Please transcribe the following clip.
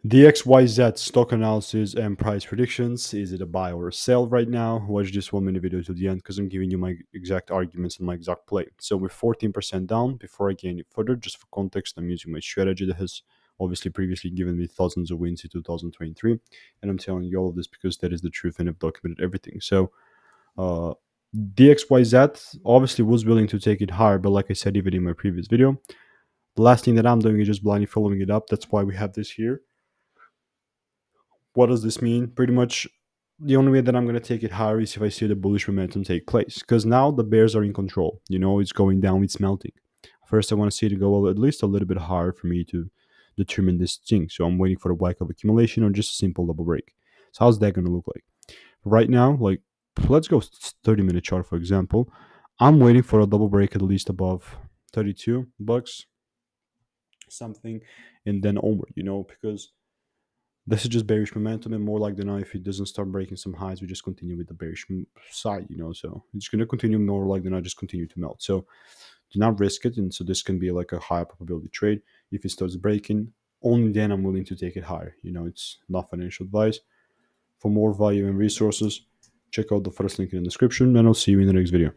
DXYZ stock analysis and price predictions. Is it a buy or a sell right now? Watch this 1 minute video to the end because I'm giving you my exact arguments and my exact play. So we're 14% down. Before I go any further, just for context, I'm using my strategy that has obviously previously given me thousands of wins in 2023. And I'm telling you all of this because that is the truth and I've documented everything. So uh, DXYZ obviously was willing to take it higher, but like I said even in my previous video, the last thing that I'm doing is just blindly following it up. That's why we have this here. What does this mean? Pretty much the only way that I'm going to take it higher is if I see the bullish momentum take place. Because now the bears are in control. You know, it's going down, it's melting. First, I want to see it go at least a little bit higher for me to determine this thing. So I'm waiting for the black of accumulation or just a simple double break. So how's that going to look like? Right now, like, let's go 30-minute chart, for example. I'm waiting for a double break at least above 32 bucks, something, and then onward, because this is just bearish momentum, and more like than not, if it doesn't start breaking some highs, we just continue with the bearish side, So it's going to continue more like than not, just continue to melt. So do not risk it, and so this can be like a high probability trade. If it starts breaking, only then I'm willing to take it higher. It's not financial advice. For more value and resources, check out the first link in the description, and I'll see you in the next video.